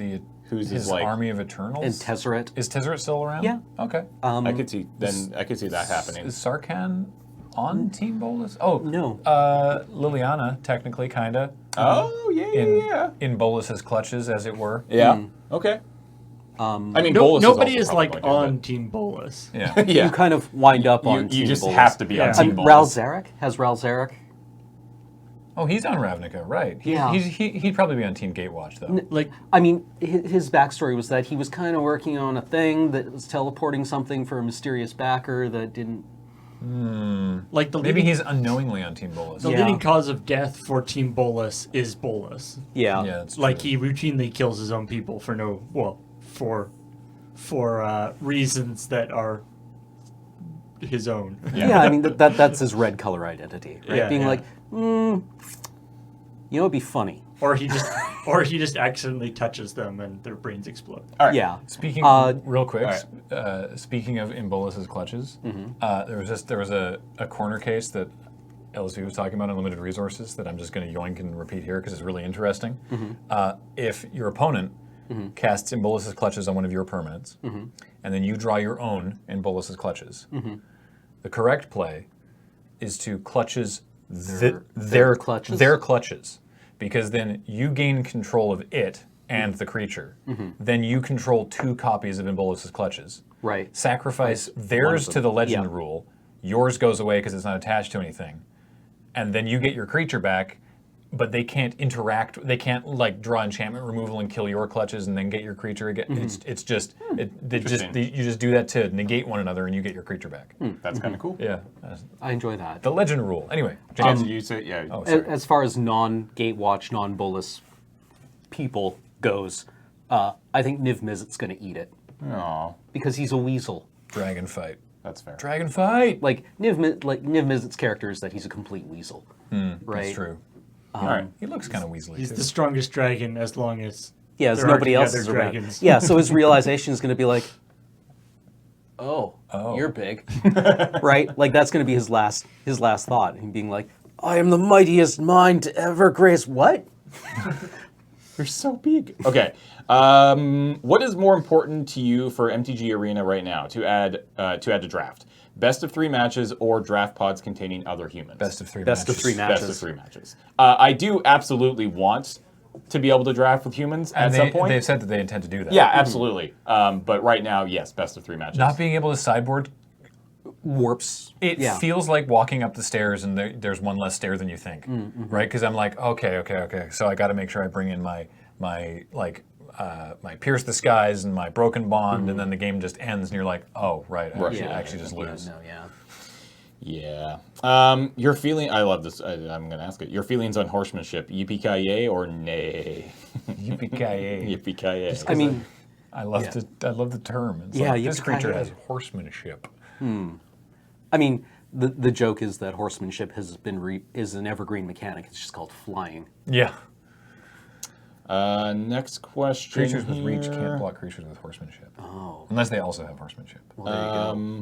who's his like army of Eternals. And Tezzeret. Is Tezzeret still around? Yeah. Okay. I could see that happening. Is Sarkhan on Team Bolus? Oh No. Liliana, technically, kinda. Oh yeah. In Bolus's clutches, as it were. Yeah. Okay. I mean, Bolus Nobody is is also like probably going on Team Bolus. Yeah. to, You kind of wind up on You Team just Bolus. have to be on Yeah. Team Ral Bolus. Zarek? Has Ral Zarek? Oh, he's on Ravnica, right? Yeah. He'd probably be on Team Gatewatch, though. Like, I mean, his backstory was that he was kind of working on a thing that was teleporting something for a mysterious backer that didn't... like the Maybe leading, he's unknowingly on Team Bolus. the Yeah. leading cause of death for Team Bolus is Bolus. Yeah. Yeah, it's Like true. he routinely kills his own people for for reasons that are his own. Yeah, I mean that's his red color identity, right? Yeah, Being yeah. like, you know, it'd be funny. Or he just accidentally touches them and their brains explode. All right. Yeah. Speaking real quick, speaking of Imbolus's clutches, there was a corner case that LSV was talking about unlimited resources that I'm just going to yoink and repeat here because it's really interesting. If your opponent casts Imbolus's clutches on one of your permanents, and then you draw your own Imbolus's clutches, the correct play is to clutches their clutches? Their clutches. Because then you gain control of it and the creature. Then you control 2 copies of Imbolus's clutches. Right. Sacrifice theirs them. to the legend Yeah. rule. Yours goes away because it's not attached to anything. And then you get your creature back, but they can't interact. They can't like draw enchantment removal and kill your clutches and then get your creature again. It's just you just do that to negate one another and you get your creature back. That's kind of cool. Yeah, I enjoy that. the legend rule. Anyway, James, James, you say, yeah. oh, sorry. As far as non-Gatewatch, non-Bolus people goes, I think Niv Mizzet's going to eat it Aw, because he's a weasel. Dragon fight. that's fair. Dragon fight. Like Niv Mizzet's character is that he's a complete weasel, right? That's true. All right. He looks kind of weaselly He's too. the strongest dragon as long as Yeah, as there nobody aren't else any is other around. dragons. Yeah, so his realization is going to be like, oh, you're big, right? Like that's going to be his last thought. Him being like, I am the mightiest mind to ever grace. What? You're so big. Okay. What is more important to you for MTG Arena right now to add to draft? Best of 3 matches or draft pods containing other humans? Best of 3 Best of matches. 3 matches. Best of 3 matches. I do absolutely want to be able to draft with humans And at some point. they've said that they intend to do that. Yeah, absolutely. But right now, yes, best of 3 matches. Not being able to sideboard, Warps. it Yeah. feels like walking up the stairs and there's one less stair than you think, right? Because I'm like, okay. So I got to make sure I bring in my Pierce the Skies and my Broken Bond, and then the game just ends, and you're like, oh, right, I should actually just lose. Yeah. Yeah. Your feeling, I love this. I'm going to ask it. Your feelings on horsemanship, yippee-ki-yay or nay? Yippee-ki-yay. Yippee-ki-yay. I mean, I love the term. It's Yeah, like, this creature yippee-ki-yay. has horsemanship. I mean, the joke is that horsemanship is an evergreen mechanic. It's just called flying. Yeah. Next question. Creatures with reach here. can't block creatures with horsemanship. Oh, Unless they also have horsemanship. well, there you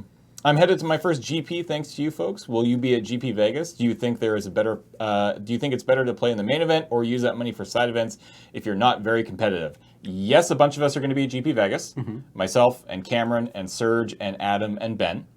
go. I'm headed to my first GP thanks to you folks. Will you be at GP Vegas? Do you think there is a better? Do you think it's better to play in the main event or use that money for side events if you're not very competitive? Yes, a bunch of us are going to be at GP Vegas. Myself and Cameron and Serge and Adam and Ben.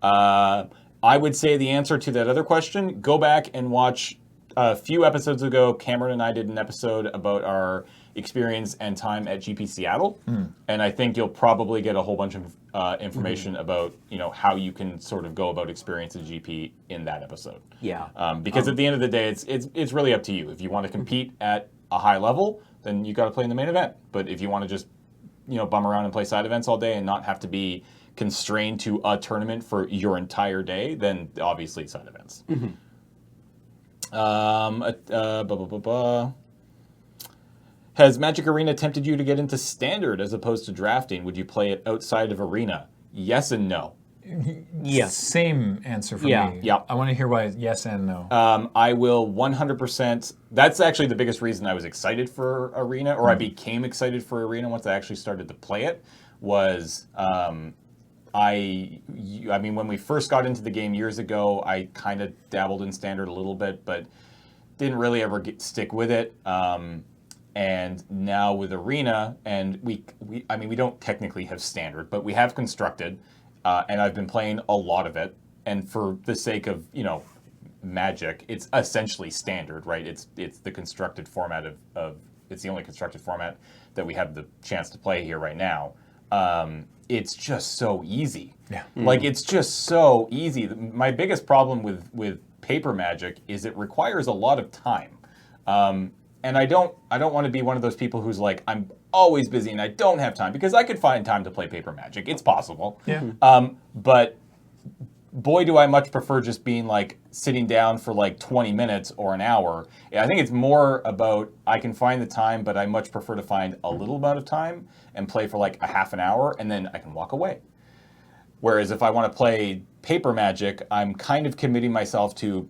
I would say the answer to that other question: go back and watch a few episodes ago. Cameron and I did an episode about our experience and time at GP Seattle, and I think you'll probably get a whole bunch of information about how you can sort of go about experiencing GP in that episode. Yeah. Because at the end of the day, it's really up to you. If you want to compete at a high level, then you got to play in the main event. But if you want to just bum around and play side events all day and not have to be constrained to a tournament for your entire day, then obviously side events. Has Magic Arena tempted you to get into Standard as opposed to drafting? Would you play it outside of Arena? Yes and no. Yes. Same answer for Yeah. me. Yeah. I want to hear why yes and no. I will 100%. That's actually the biggest reason I was excited for Arena, or I became excited for Arena once I actually started to play it, was I mean, when we first got into the game years ago, I kind of dabbled in Standard a little bit, but didn't really ever stick with it. And now with Arena, and we don't technically have Standard, but we have Constructed, and I've been playing a lot of it. And for the sake of Magic, it's essentially Standard, right? It's the constructed format of it's the only constructed format that we have the chance to play here right now. It's just so easy. Yeah. Like it's just so easy. My biggest problem with paper Magic is it requires a lot of time. And I don't want to be one of those people who's like, I'm always busy and I don't have time, because I could find time to play paper Magic. It's possible. Yeah. But boy, do I much prefer just being like sitting down for like 20 minutes or an hour. I think it's more about I can find the time, but I much prefer to find a little amount of time and play for like a half an hour, and then I can walk away. Whereas if I want to play paper Magic, I'm kind of committing myself to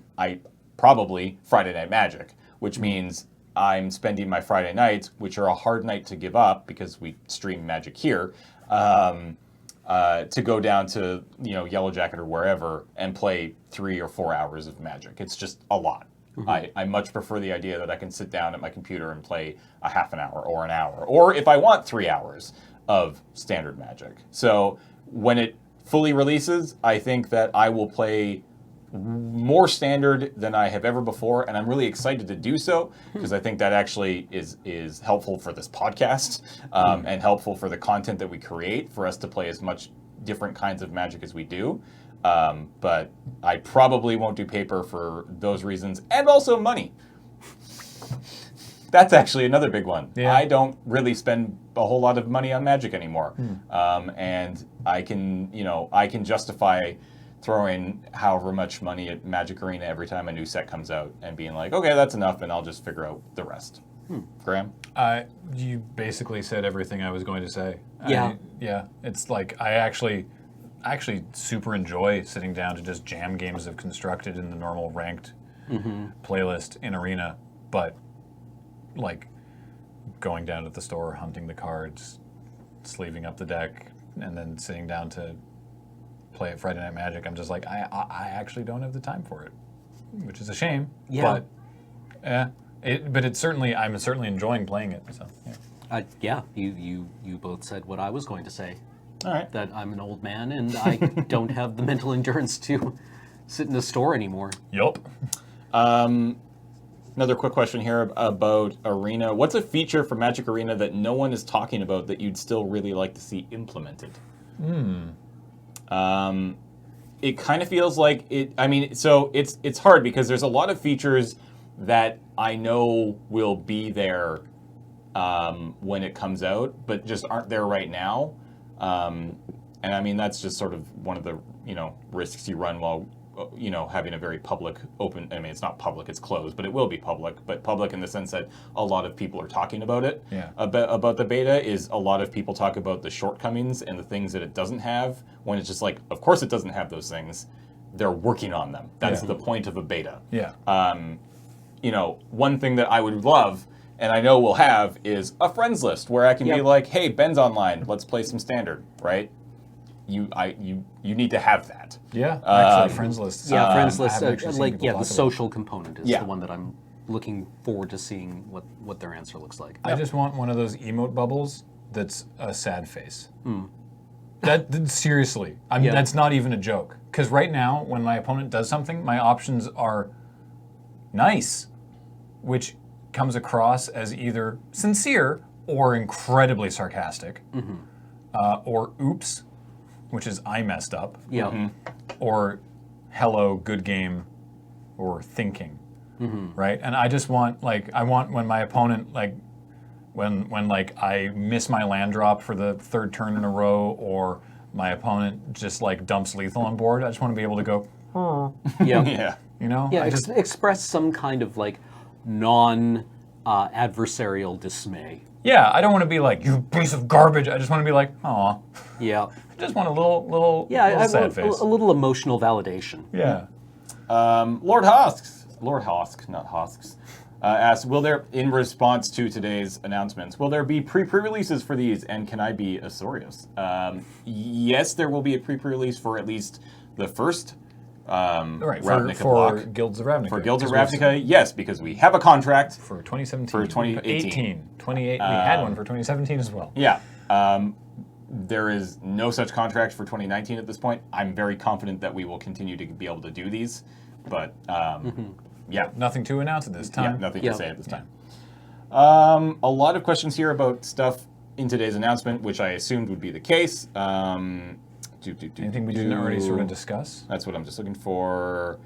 probably Friday Night Magic, which means I'm spending my Friday nights, which are a hard night to give up because we stream Magic here, to go down to Yellow Jacket or wherever and play 3 or 4 hours of Magic. It's just a lot. I much prefer the idea that I can sit down at my computer and play a half an hour or an hour, or if I want 3 hours of standard Magic. So when it fully releases, I think that I will play more standard than I have ever before, and I'm really excited to do so because I think that actually is helpful for this podcast and helpful for the content that we create for us to play as much different kinds of Magic as we do. But I probably won't do paper for those reasons, and also money. That's actually another big one. Yeah. I don't really spend a whole lot of money on Magic anymore, and I can justify throwing however much money at Magic Arena every time a new set comes out and being like, okay, that's enough, and I'll just figure out the rest. Graham? You basically said everything I was going to say. Yeah. Yeah. It's like I actually super enjoy sitting down to just jam games of Constructed in the normal ranked playlist in Arena, but like going down to the store, hunting the cards, sleeving up the deck, and then sitting down to play at Friday Night Magic, I'm just like, I actually don't have the time for it, which is a shame. Yeah. But it's certainly, I'm certainly enjoying playing it. So yeah. You both said what I was going to say. All right. That I'm an old man and I don't have the mental endurance to sit in a store anymore. Yup. Another quick question here about Arena. What's a feature for Magic Arena that no one is talking about that you'd still really like to see implemented? It kind of feels like it. I mean, so it's hard because there's a lot of features that I know will be there when it comes out, but just aren't there right now. And I mean, that's just sort of one of the risks you run while having a very public open. I mean, it's not public; it's closed, but it will be public. But public in the sense that a lot of people are talking about it. Yeah. About the beta is a lot of people talk about the shortcomings and the things that it doesn't have. When it's just like, of course, it doesn't have those things. They're working on them. That's the point of a beta. Yeah. One thing that I would love, and I know we'll have, is a friends list where I can be like, hey, Ben's online. Let's play some standard, right? You need to have that. Yeah, actually, friends list. Yeah, friends I list, haven't actually seen people the talk about it. social component is Yeah. the one that I'm looking forward to seeing what their answer looks like. I just want one of those emote bubbles that's a sad face. That seriously, that's not even a joke. Because right now, when my opponent does something, my options are nice, which comes across as either sincere or incredibly sarcastic, or oops, which is I messed up, Yeah. or hello, good game, or thinking, right? And I just want, I want when my opponent, when I miss my land drop for the third turn in a row, or my opponent just dumps lethal on board, I just want to be able to go, Yeah. Yeah. Yeah, express some kind of non-adversarial dismay. yeah, I don't want to be like, you piece of garbage. I just want to be like, aw. Yeah. I just want a little Yeah, sad face. a little emotional validation. Yeah. Lord Hosk, not Hosks, asks, will there, in response to today's announcements, will there be pre-releases for these, and can I be Azorius? Yes, there will be a pre-release for at least the first Right, Ravnica for block. Guilds of Ravnica. For Guilds of 'cause Ravnica, yes, because we have a contract. For 2017. For 2018. 28. We had one for 2017 as well. Yeah. There is no such contract for 2019 at this point. I'm very confident that we will continue to be able to do these, but yeah. Nothing to announce at this time. Yeah, nothing Yeah. to say at this time. A lot of questions here about stuff in today's announcement, which I assumed would be the case. Anything we didn't already sort of discuss? That's what I'm just looking for.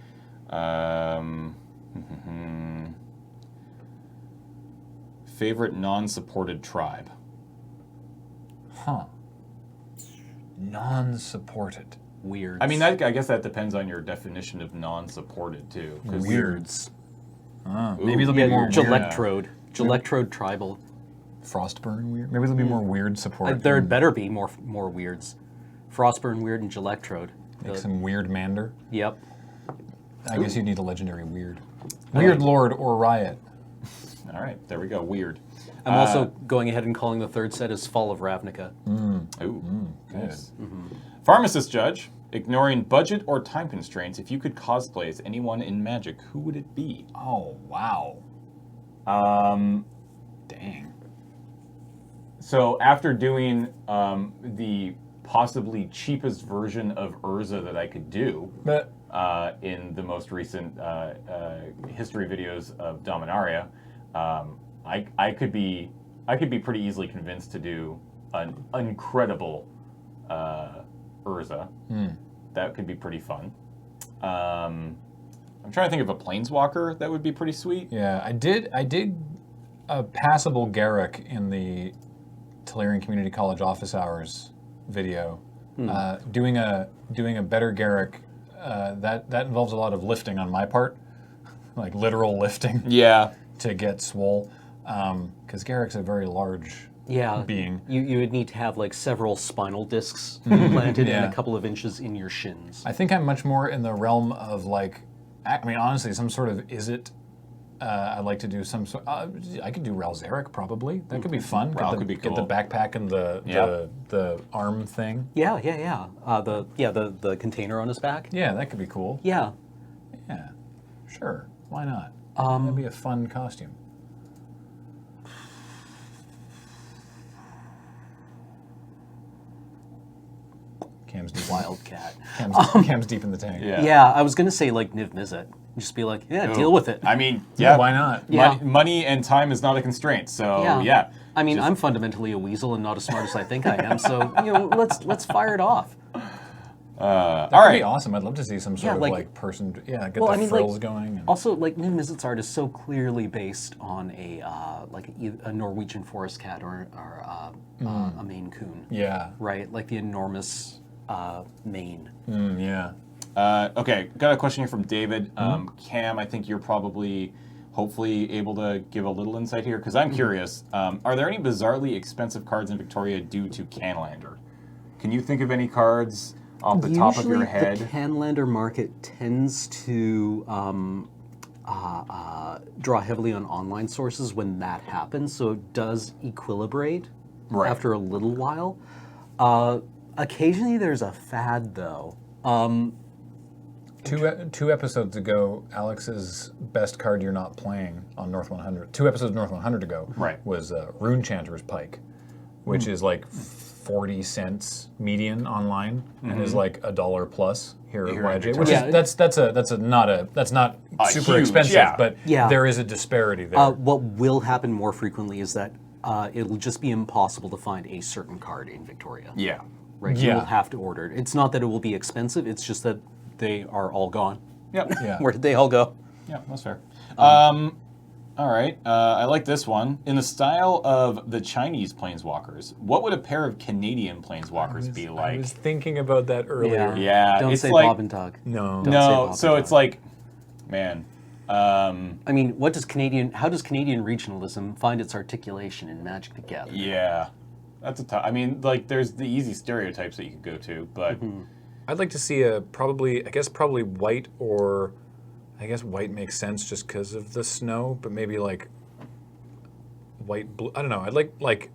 Favorite non-supported tribe? Huh. Non-supported. Weirds. I mean, I guess that depends on your definition of non-supported too. 'Cause weirds. Maybe there'll be more weird. Gelectrode tribal. Frostburn weird. Maybe there'll be more weird support. There'd better be more weirds. Frostburn weird and Gelectrode. Make some weird mander. Yep. I guess you'd need a legendary weird. Weird Lord or Riot. All right, there we go. Weird. I'm also going ahead and calling the third set as Fall of Ravnica. Ooh, nice. Pharmacist Judge, ignoring budget or time constraints, if you could cosplay as anyone in Magic, who would it be? Oh, wow. Dang. So after doing the possibly cheapest version of Urza that I could do But in the most recent history videos of Dominaria, I could be pretty easily convinced to do an incredible Urza. That could be pretty fun. I'm trying to think of a Planeswalker that would be pretty sweet. yeah, I did a passable Garrick in the Tolarian Community College office hours video. Doing a better Garrick, that involves a lot of lifting on my part, like literal lifting Yeah. to get swole, because Garrick's a very large being. You would need to have like several spinal discs planted and Yeah. a couple of inches in your shins. I think I'm much more in the realm of like, I mean, honestly, some sort of I'd like to do some sort. I could do Ralzeric probably. That could be fun. Ral Get could be Get the cool. backpack and the arm thing. Yeah. The container on his back. Yeah, that could be cool. Yeah. Yeah, sure. Why not? That'd be a fun costume. Cam's deep. Wildcat. Cam's deep in the tank. Yeah. Yeah, I was gonna say like Niv Mizzet. Just be like, deal with it. I mean, Yeah, why not? Yeah. Money and time is not a constraint, so yeah. I mean, I'm fundamentally a weasel and not as smart as I think I am. So let's fire it off. That all would right. be awesome. I'd love to see some sort of like- like person. Yeah, get Well, the I mean, frills like, going. And, Also, like Niv Mizzet's art is so clearly based on a Norwegian forest cat or a Maine Coon, yeah. right? Like the enormous mane. Yeah. Okay, got a question here from David. Cam, I think you're probably, hopefully, able to give a little insight here, because I'm curious. Are there any bizarrely expensive cards in Victoria due to Canlander? Can you think of any cards off the top of your head? Usually the Canlander market tends to draw heavily on online sources when that happens, so it does equilibrate Right. after a little while. Occasionally there's a fad, though. Two episodes ago, Alex's best card you're not playing on North 100. 2 episodes of North 100 ago Right. was Rune Chanter's Pike, which is like 40 cents median online and is like $1 plus here at Here YJ. in Victoria. Which Yeah. that's not super huge, expensive, yeah. but Yeah. there is a disparity there. What will happen more frequently is that it'll just be impossible to find a certain card in Victoria. Yeah. Right? Yeah. You will have to order it. It's not that it will be expensive, it's just that they are all gone. Yep. Yeah. Where did they all go? Yeah, that's fair. All right, I like this one. In the style of the Chinese planeswalkers, what would a pair of Canadian planeswalkers be I like? was thinking about that earlier. Yeah, Don't it's say like- Bob and Doug. No. Don't say No, Bob so and it's Doug. like, man, I mean, how does Canadian regionalism find its articulation in Magic the Gathering? yeah, that's a tough. I mean, like, there's the easy stereotypes that you could go to, but I'd like to see probably white, or I guess white makes sense just because of the snow, but maybe like white, blue. I don't know. I'd like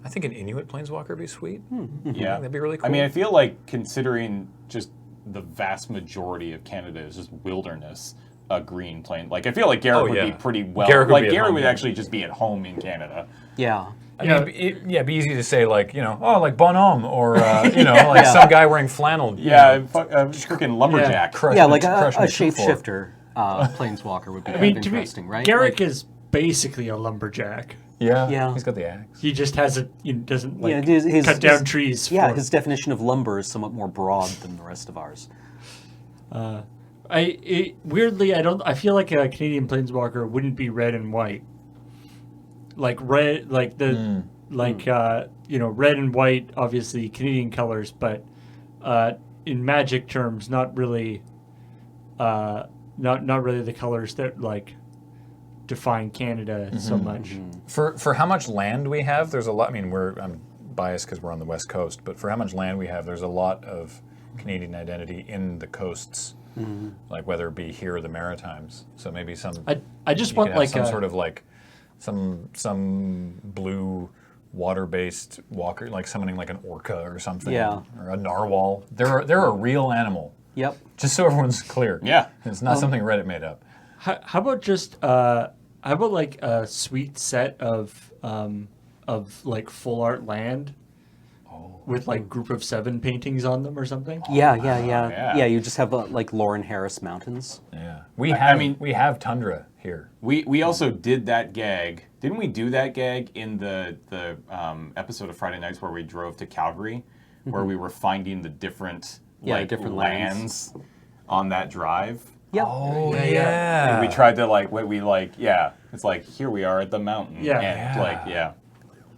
I think an Inuit planeswalker would be sweet. yeah, That'd be really cool. I mean, I feel like considering just the vast majority of Canada is just wilderness, a green plane. Like, I feel like Garrett Oh, would yeah. be pretty well. Garrett would like be at Garrett home, would yeah. actually just be at home in Canada. Yeah. I mean, it'd be easy to say like, like Bonhomme or like some guy wearing flannel. Yeah, freaking lumberjack. Crush Yeah, like a crush my 2/4. shapeshifter planeswalker would be I mean, kind of to me, interesting, right? Garrick Like, is basically a lumberjack. Yeah, Yeah. he's got the axe. He just has doesn't like his- cut down his- trees. Yeah, for- his definition of lumber is somewhat more broad than the rest of ours. Weirdly, I feel like a Canadian planeswalker wouldn't be red and white. Like red, like red and white, obviously Canadian colors, but in Magic terms, not really the colors that like define Canada so much. For how much land we have, there's a lot. I mean, I'm biased because we're on the West Coast, but for how much land we have, there's a lot of Canadian identity in the coasts, like whether it be here or the Maritimes. So maybe some. I just you want could have like some a, sort of like some blue water-based walker, like summoning like an orca or something, Yeah. or a narwhal. They're a real animal. Yep. Just so everyone's clear. Yeah. It's not something Reddit made up. how about just how about like a sweet set of like full art land with like group of 7 paintings on them or something? Yeah. yeah. Yeah, you just have like Lauren Harris Mountains. Yeah, we have tundra here. We also did that gag. Didn't we do that gag in the episode of Friday Nights where we drove to Calgary, where we were finding the different different lands on that drive? Yep. Oh And we tried to it's like here we are at the mountain. Yeah. And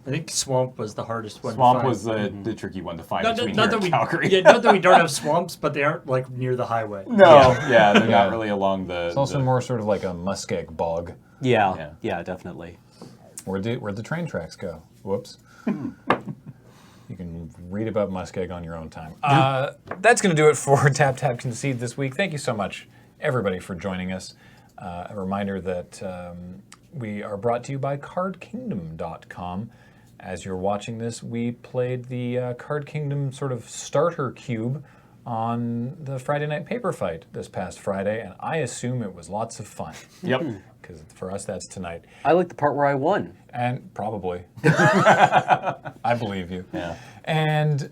I think swamp was the hardest one. Swamp to find. was the tricky one to find Not, between not here that and we, Calgary. yeah, not that we don't have swamps, but they aren't like near the highway. No, they're Yeah. not really along the. It's also more sort of like a muskeg bog. Yeah, definitely. Where'd the train tracks go? Whoops. You can read about muskeg on your own time. That's going to do it for Tap Tap Concede this week. Thank you so much, everybody, for joining us. A reminder that we are brought to you by CardKingdom.com. As you're watching this, we played the Card Kingdom sort of starter cube on the Friday Night Paper Fight this past Friday, and I assume it was lots of fun. Yep. Because for us, that's tonight. I like the part where I won. And probably. I believe you. Yeah. And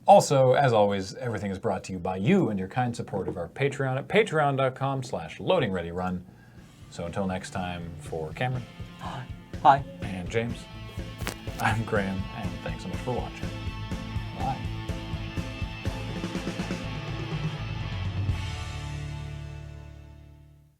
also, as always, everything is brought to you by you and your kind support of our Patreon at patreon.com/loadingreadyrun. So until next time, for Cameron Hi. and James, I'm Graham, and thanks so much for watching.